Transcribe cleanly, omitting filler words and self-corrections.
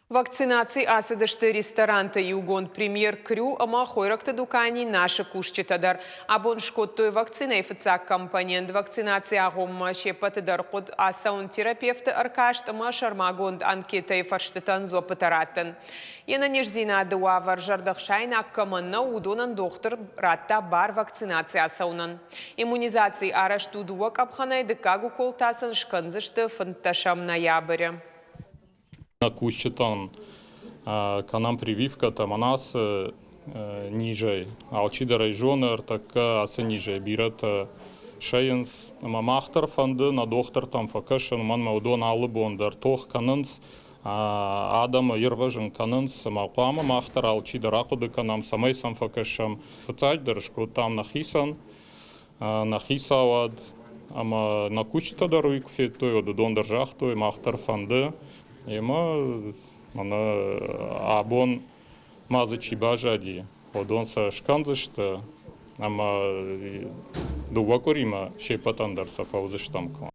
Вакцинации асыдышты ресторанты югон премьер крю ама хойракты дукани наши кушчитадар. Абон шкоттой вакцина ифыцак компонент вакцинация агомма шепатыдар код асаун терапевты аркашт ама шармагонд анкетай фарштытан зопытаратын. Яна нежзина адыва варжардахшайн аккаманна удонан доктор ратта бар вакцинация асаунан. Иммунизации арашту дуак абханай дыкагу колтасын шканзышты фанташам ноября. На кущетан канам прививка там у нас ниже, а учида райжонер так асы ниже бират шейнс мамахтар фанды на доктор там факашен ман маудон алы бондар тох канынс адам ерважен канынс мақама махтар алчида ракуды канам самай сам факашам фацайдершку там нахисавад ама на кущета даруйк феттой оды дондержахтой махтар фанды Ема абон мазычи бажади, одонса шканзышта, ама дувакорима шепатандар сафаузыштамка.